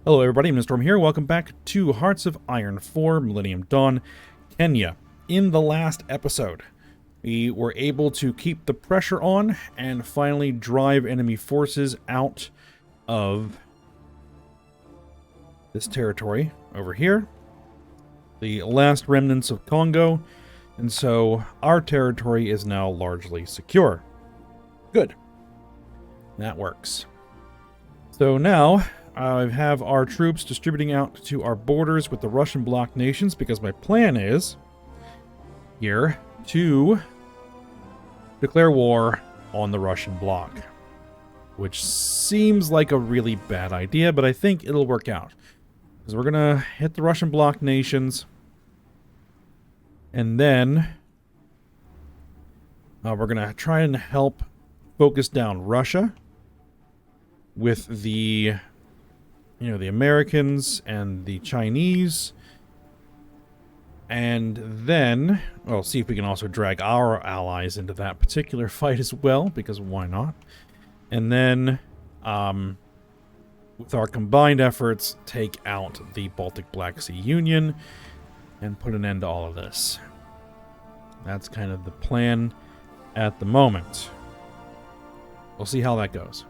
Hello everybody, Mr. Storm here. Welcome back to Hearts of Iron 4, Millennium Dawn, Kenya. In the last episode, we were able to keep the pressure on and finally drive enemy forces out of this territory over here. The last remnants of Congo, and so our territory is now largely secure. Good. That works. So now I have our troops distributing out to our borders with the Russian bloc nations, because my plan is here to declare war on the Russian bloc, which seems like a really bad idea, but I think it'll work out, because we're gonna hit the Russian bloc nations, and then we're gonna try and help focus down Russia with the the Americans and the Chinese, and then we'll see if we can also drag our allies into that particular fight as well, because why not? And then with our combined efforts, take out the Baltic Black Sea Union and put an end to all of this. That's kind of the plan at the moment. We'll see how that goes.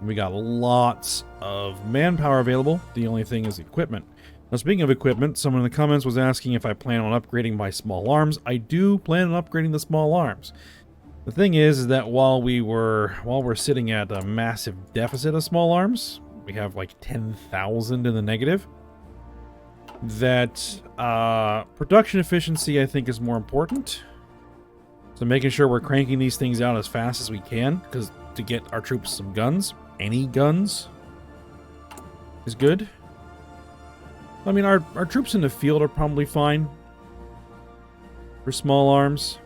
We got lots of manpower available. The only thing is equipment. Now, speaking of equipment, someone in the comments was asking if I plan on upgrading my small arms. I do plan on upgrading the small arms. The thing is that while we're sitting at a massive deficit of small arms, we have like 10,000 in the negative. That production efficiency, I think, is more important. So making sure we're cranking these things out as fast as we can, because to get our troops some guns, any guns, is good. I mean, our troops in the field are probably fine for small arms.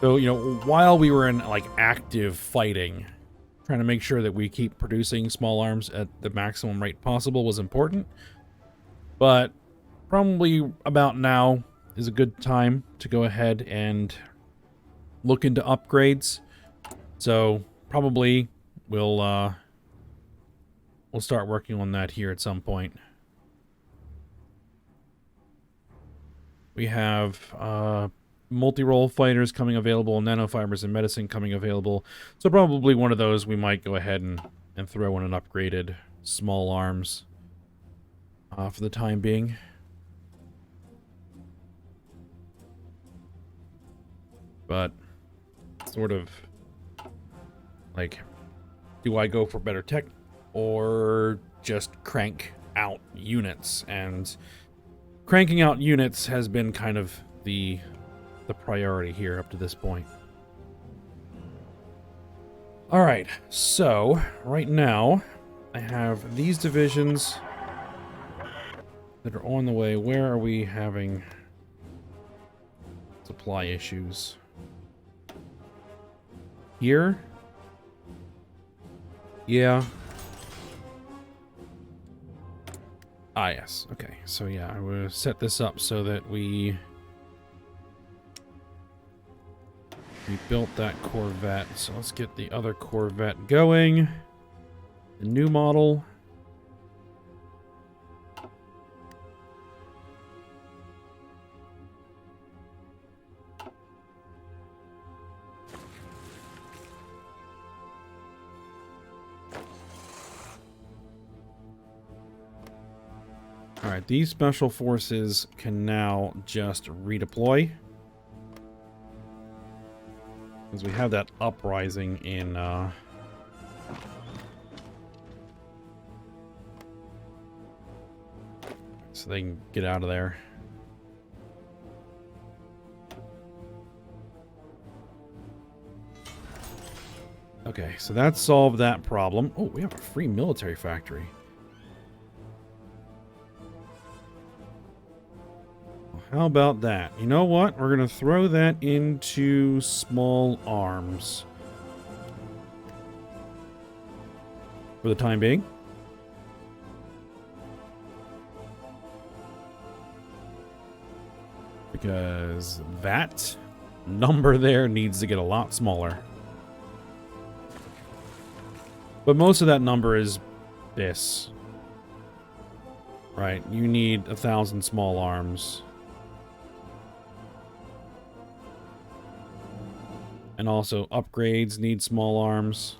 So, while we were in, like, active fighting, trying to make sure that we keep producing small arms at the maximum rate possible was important. But probably about now is a good time to go ahead and look into upgrades. So probably we'll start working on that here at some point. We have multi-role fighters coming available, nanofibers and medicine coming available. So probably one of those we might go ahead and throw in an upgraded small arms for the time being. But sort of like, do I go for better tech or just crank out units? And cranking out units has been kind of the priority here up to this point. All right, so right now I have these divisions that are on the way. Where are we having supply issues? Here? Yeah. Ah, yes. Okay. So, yeah, I will set this up so that we built that Corvette. So let's get the other Corvette going. The new model. Alright, these special forces can now just redeploy, because we have that uprising in so they can get out of there. Okay, so that solved that problem. Oh, we have a free military factory. How about that? You know what? We're going to throw that into small arms for the time being. Because that number there needs to get a lot smaller. But most of that number is this. Right, you need 1,000 small arms. And also upgrades need small arms.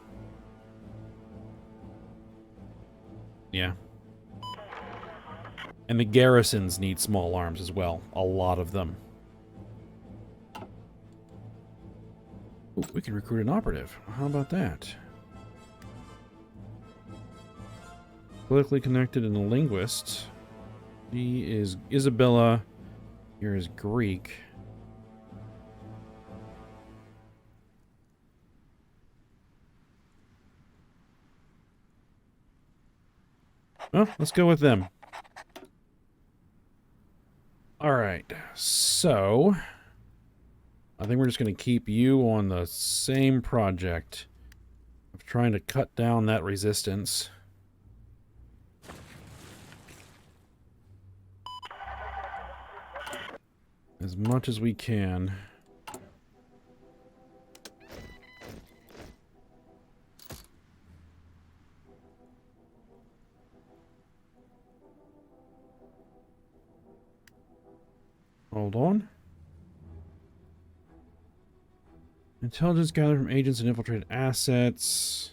Yeah. And the garrisons need small arms as well. A lot of them. Ooh, we can recruit an operative. How about that? Politically connected and a linguist. He is Isabella. Here is Greek. Well, let's go with them. Alright, so I think we're just going to keep you on the same project of trying to cut down that resistance. As much as we can. Hold on. Intelligence gathered from agents and infiltrated assets.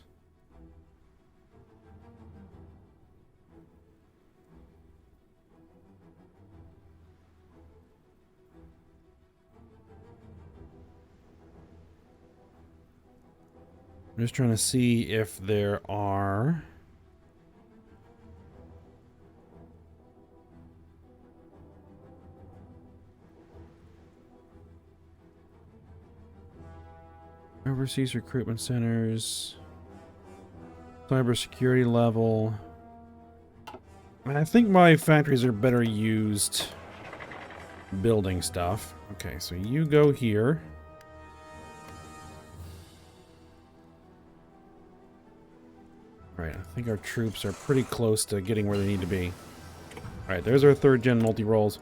I'm just trying to see if there are... overseas recruitment centers, cybersecurity level. I think my factories are better used building stuff. Okay, so you go here. Alright, I think our troops are pretty close to getting where they need to be. Alright, there's our 3rd gen multi-rolls.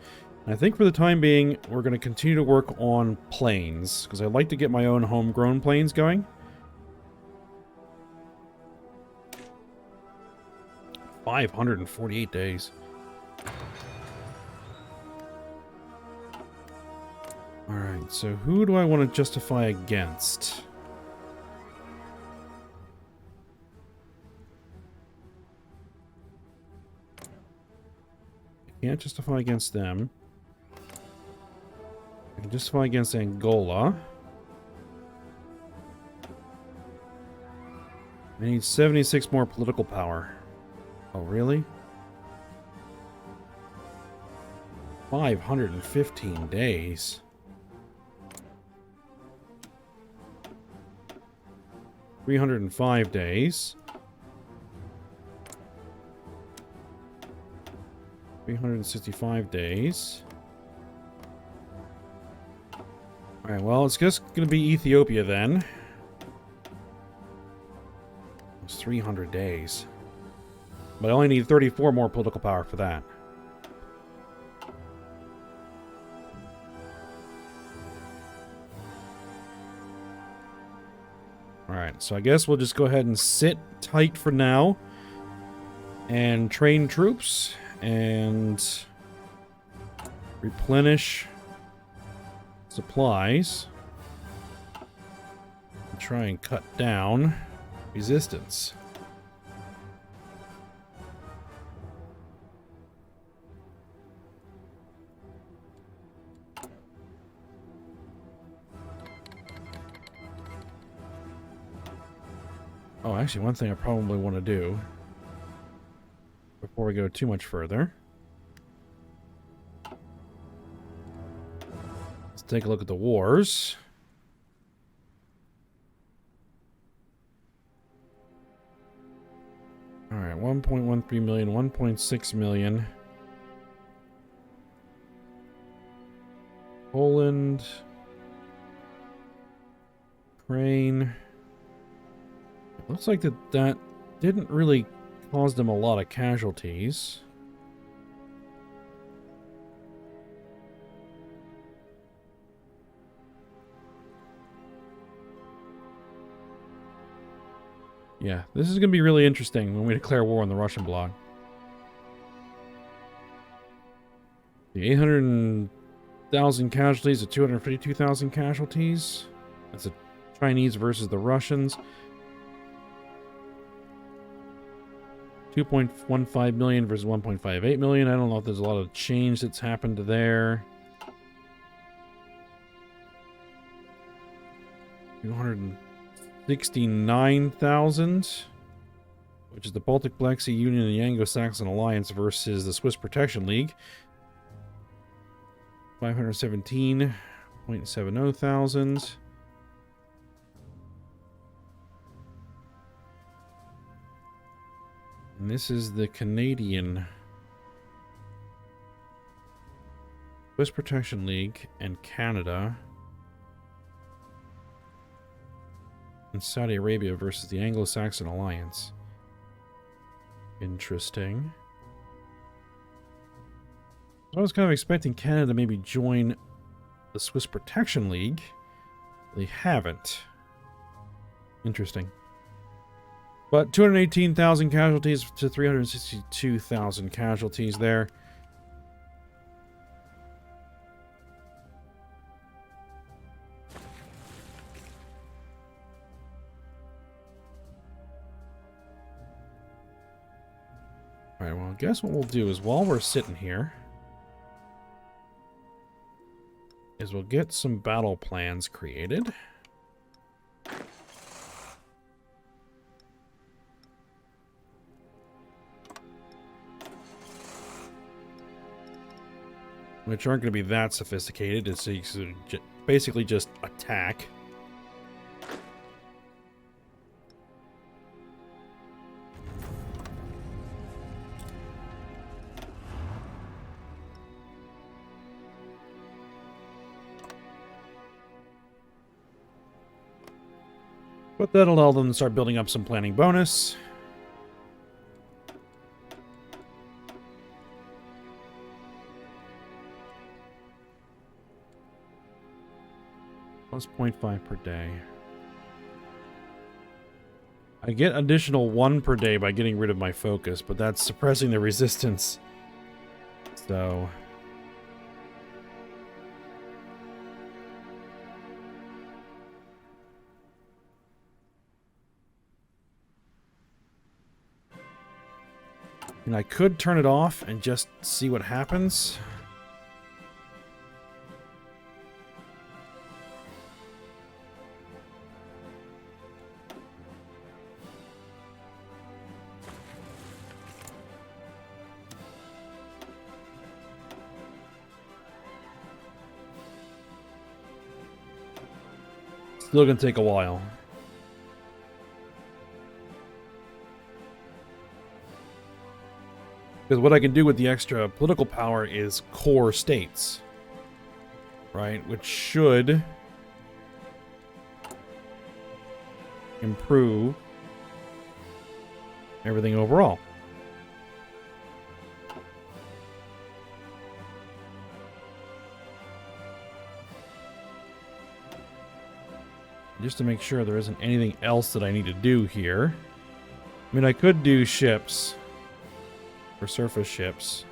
I think for the time being, we're going to continue to work on planes, because I'd like to get my own homegrown planes going. $548 days. Alright, so who do I want to justify against? I can't justify against them. I can justify against Angola. I need 76 more political power. Oh, really? 515 days. $305 days. 365 days. Alright, well, it's just going to be Ethiopia then. It's 300 days. But I only need 34 more political power for that. Alright, so I guess we'll just go ahead and sit tight for now. And train troops. And replenish supplies. And try and cut down resistance. Oh, actually, one thing I probably want to do before we go too much further. Let's take a look at the wars. Alright, 1.13 million, 1.6 million. Poland. Ukraine. It looks like that didn't really cause them a lot of casualties. Yeah, this is going to be really interesting when we declare war on the Russian bloc. The 800,000 casualties to 252,000 casualties. That's the Chinese versus the Russians. 2.15 million versus 1.58 million. I don't know if there's a lot of change that's happened there. 269,000, which is the Baltic Black Sea Union and the Anglo-Saxon Alliance versus the Swiss Protection League. 517.70 thousand. And this is the Canadian Swiss Protection League and Canada. And Saudi Arabia versus the Anglo-Saxon Alliance. Interesting. I was kind of expecting Canada to maybe join the Swiss Protection League. They haven't. Interesting. But 218,000 casualties to 362,000 casualties there. Alright, well, I guess what we'll do is while we're sitting here is we'll get some battle plans created. Which aren't going to be that sophisticated. It's basically just attack. But that'll allow them to start building up some planning bonus. Plus 0.5 per day. I get additional 1 per day by getting rid of my focus, but that's suppressing the resistance. So... and I could turn it off and just see what happens. Still gonna take a while. Because what I can do with the extra political power is core states. Right? Which should improve everything overall. Just to make sure there isn't anything else that I need to do here. I mean, I could do ships. For surface ships.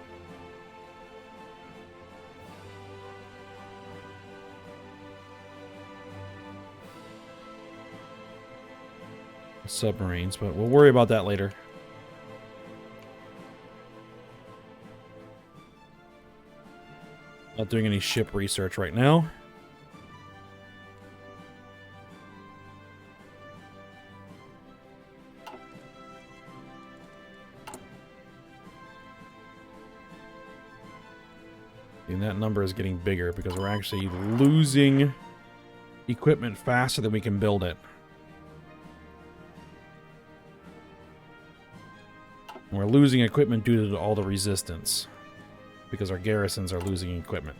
Submarines, but we'll worry about that later. Not doing any ship research right now. And that number is getting bigger because we're actually losing equipment faster than we can build it. And we're losing equipment due to all the resistance because our garrisons are losing equipment.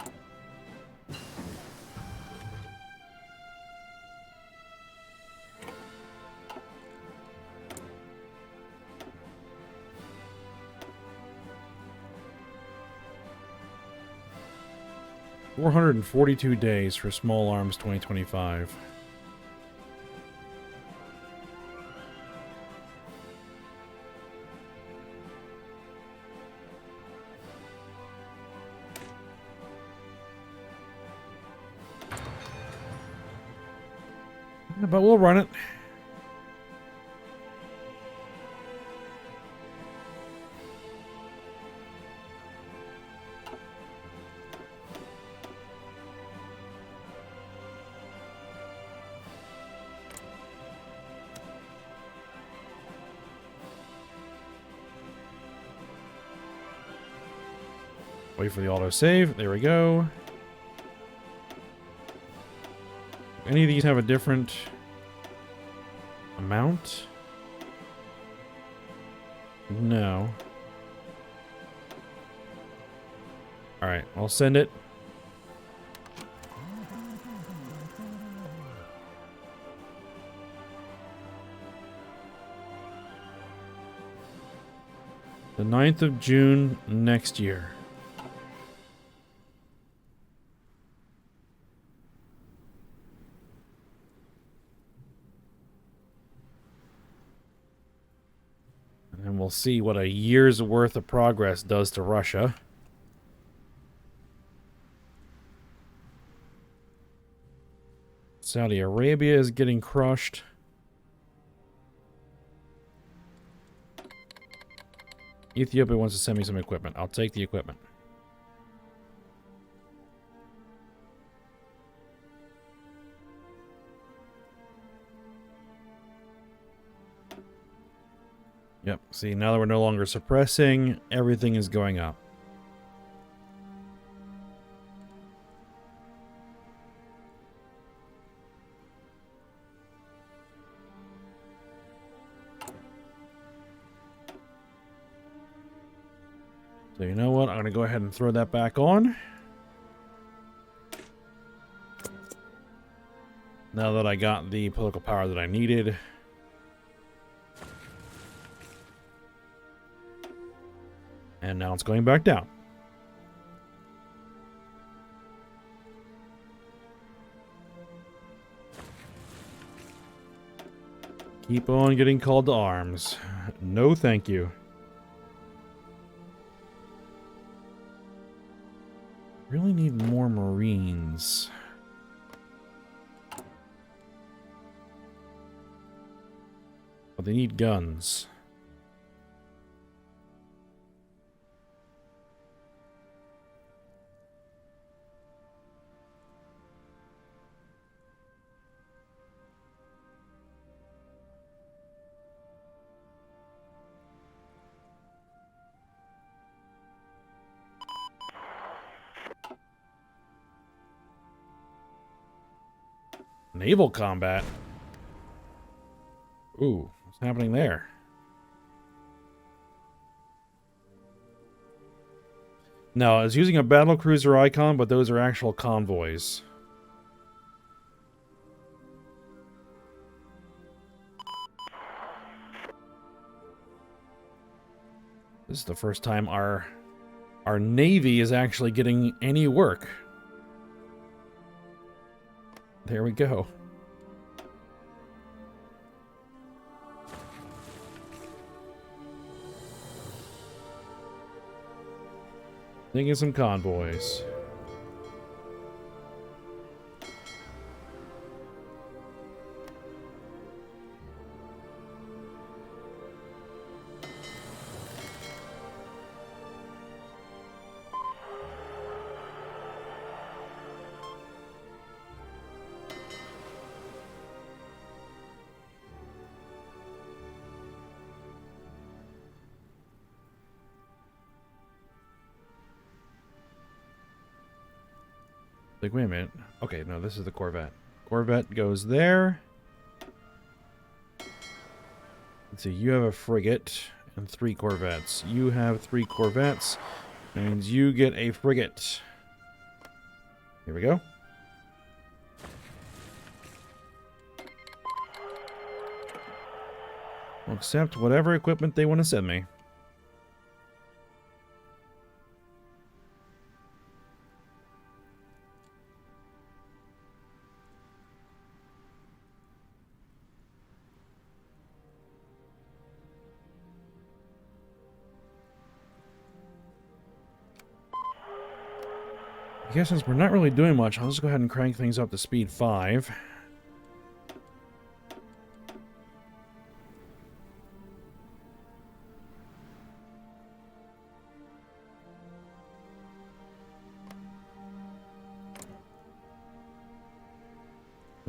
$442 days for small arms 2025. but we'll run it. Wait for the autosave. There we go. Any of these have a different amount? No. Alright, I'll send it. The 9th of June next year. And we'll see what a year's worth of progress does to Russia. Saudi Arabia is getting crushed. Ethiopia wants to send me some equipment. I'll take the equipment. Yep, see, now that we're no longer suppressing, everything is going up. So you know what? I'm going to go ahead and throw that back on. Now that I got the political power that I needed. And now it's going back down. Keep on getting called to arms. No, thank you. Really need more Marines. But they need guns. Naval Combat? Ooh, what's happening there? No, I was using a battlecruiser icon, but those are actual convoys. This is the first time our Navy is actually getting any work. There we go. Thinking some convoys. Like, wait a minute. Okay, no, this is the Corvette. Corvette goes there. Let's see, you have a frigate and 3 Corvettes. You have 3 Corvettes. That means you get a frigate. Here we go. I'll accept whatever equipment they want to send me. I guess since we're not really doing much, I'll just go ahead and crank things up to speed 5.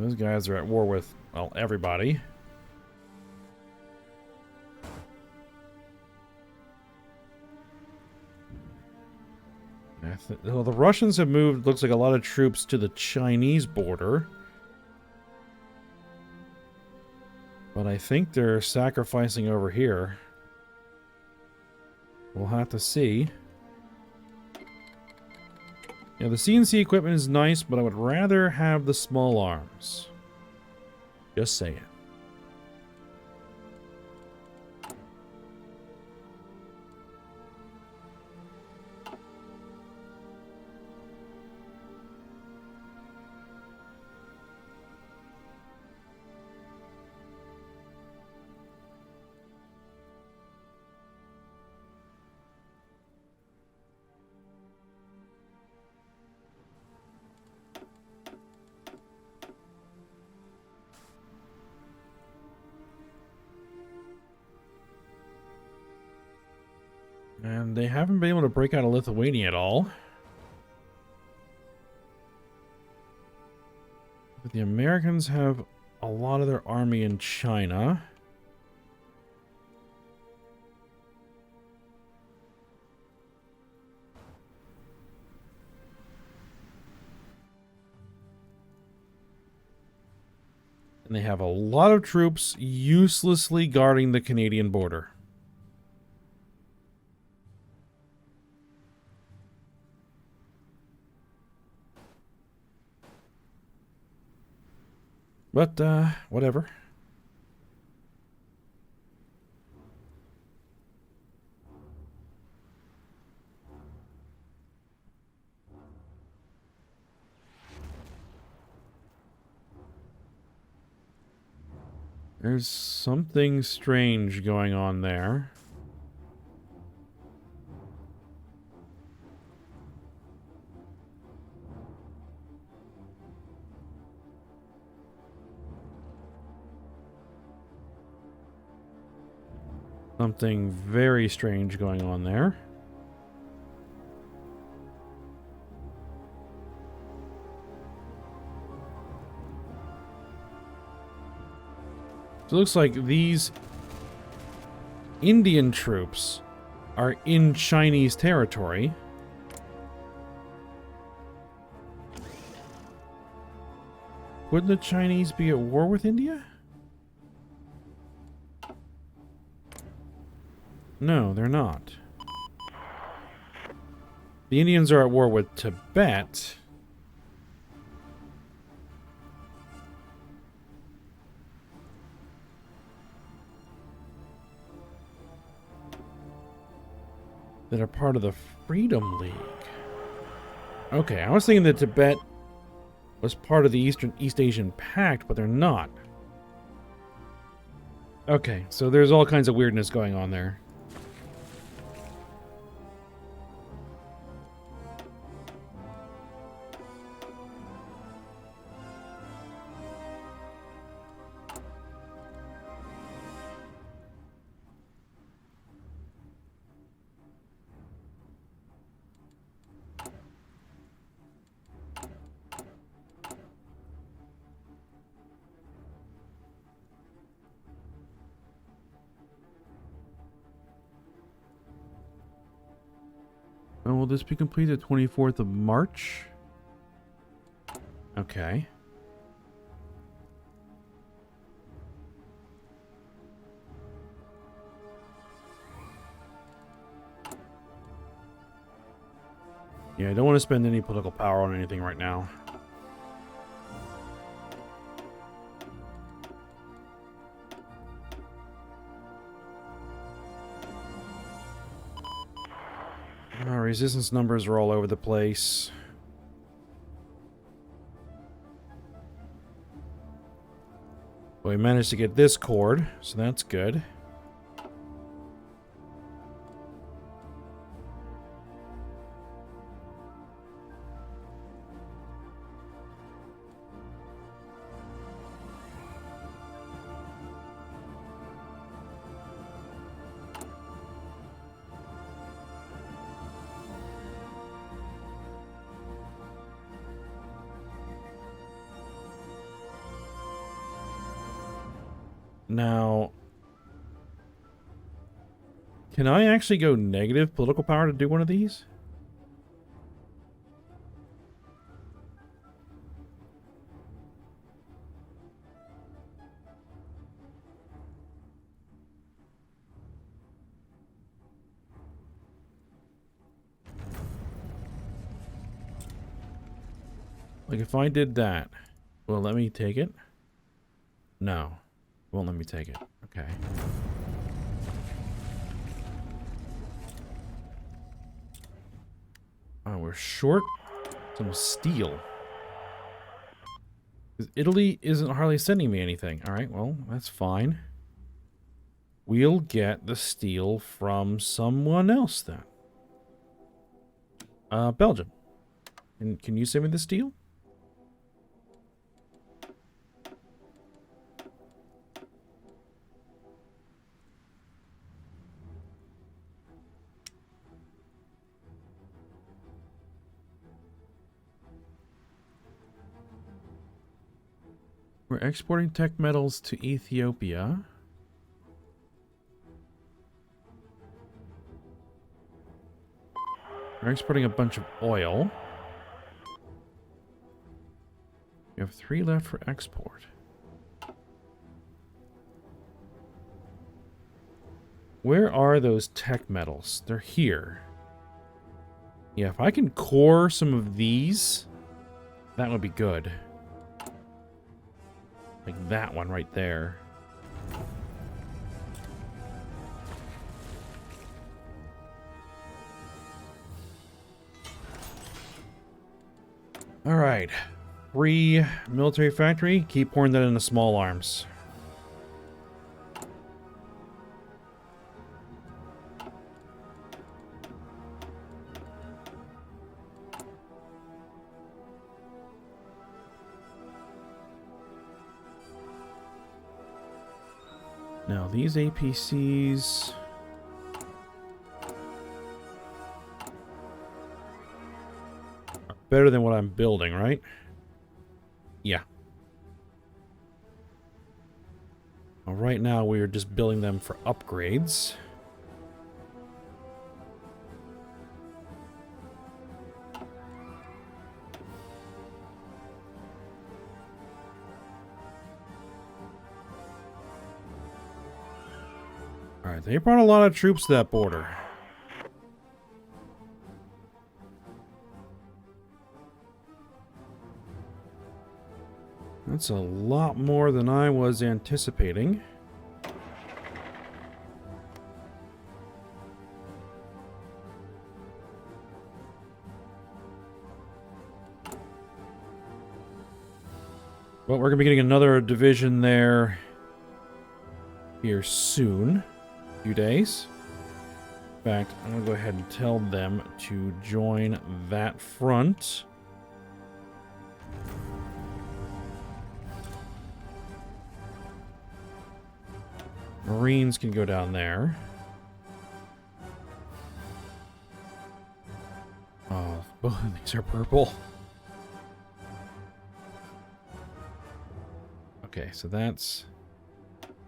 Those guys are at war with, well, everybody. Well, the Russians have moved, looks like, a lot of troops to the Chinese border. But I think they're sacrificing over here. We'll have to see. Yeah, the CNC equipment is nice, but I would rather have the small arms. Just saying. And they haven't been able to break out of Lithuania at all. But the Americans have a lot of their army in China. And they have a lot of troops uselessly guarding the Canadian border. But, whatever. There's something strange going on there. Something very strange going on there. So it looks like these Indian troops are in Chinese territory. Wouldn't the Chinese be at war with India? No, they're not. The Indians are at war with Tibet. That are part of the Freedom League. Okay, I was thinking that Tibet was part of the East Asian Pact, but they're not. Okay, so there's all kinds of weirdness going on there. And will this be completed 24th of March? Okay. Yeah, I don't want to spend any political power on anything right now. Resistance numbers are all over the place. Well, we managed to get this cord, so that's good. Now, can I actually go negative political power to do one of these? Like, if I did that, will it let me take it? No. It won't let me take it. Okay. Oh, we're short some steel. Because Italy isn't hardly sending me anything. Alright, well, that's fine. We'll get the steel from someone else then. Belgium. And can you send me the steel? We're exporting tech metals to Ethiopia. We're exporting a bunch of oil. We have 3 left for export. Where are those tech metals? They're here. Yeah, if I can core some of these, that would be good. Like that one right there. Alright. Free military factory. Keep pouring that into small arms. Now, these APCs... are better than what I'm building, right? Yeah. Well, right now, we are just building them for upgrades. Alright, they brought a lot of troops to that border. That's a lot more than I was anticipating. Well, we're going to be getting another division there here soon. Few days. In fact, I'm going to go ahead and tell them to join that front. Marines can go down there. Oh, both of these are purple. Okay, so that's...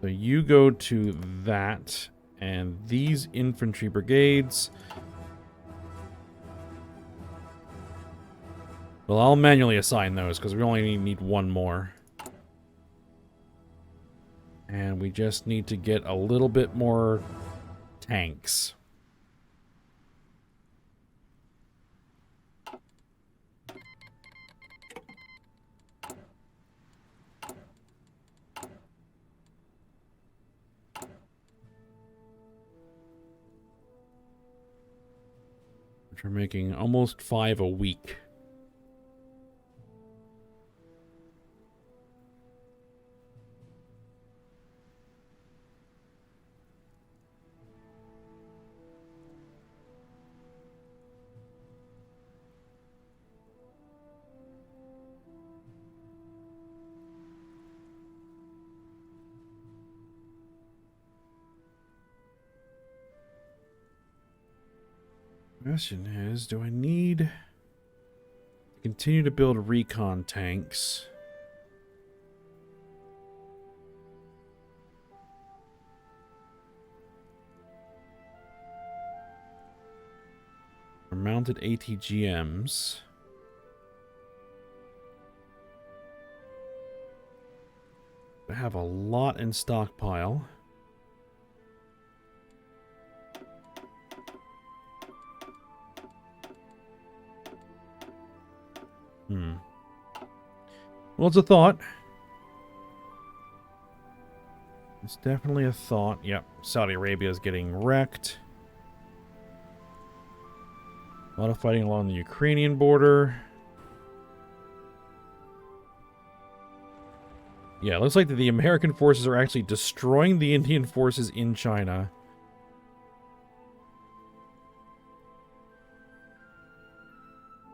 So you go to that... And these infantry brigades... Well, I'll manually assign those, because we only need one more. And we just need to get a little bit more tanks. We're making almost 5 a week. Question is, do I need to continue to build recon tanks? For mounted ATGMs. I have a lot in stockpile. Well, it's a thought. It's definitely a thought. Yep, Saudi Arabia is getting wrecked. A lot of fighting along the Ukrainian border. Yeah, it looks like the American forces are actually destroying the Indian forces in China.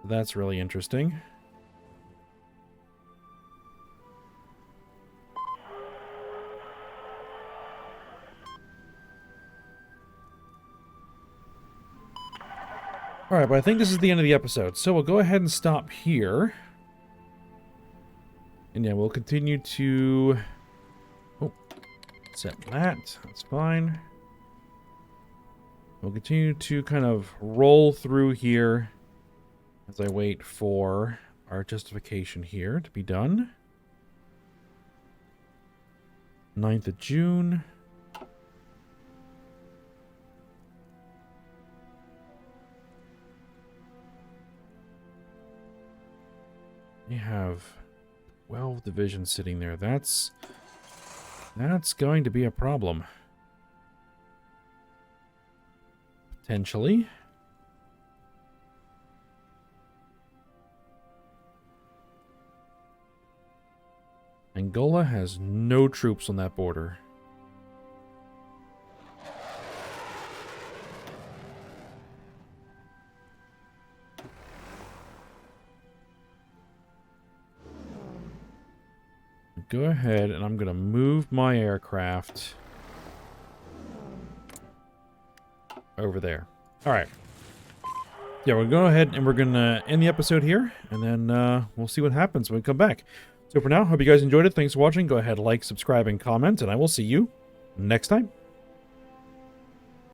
That's really interesting. Alright, but I think this is the end of the episode, so we'll go ahead and stop here. And yeah, we'll continue to... Oh, set that. That's fine. We'll continue to kind of roll through here as I wait for our justification here to be done. 9th of June. We have 12 divisions sitting there. That's going to be a problem. Potentially. Angola has no troops on that border. Go ahead, and I'm going to move my aircraft over there. All right. Yeah, we'll go ahead, and we're going to end the episode here, and then we'll see what happens when we come back. So for now, hope you guys enjoyed it. Thanks for watching. Go ahead, like, subscribe, and comment, and I will see you next time.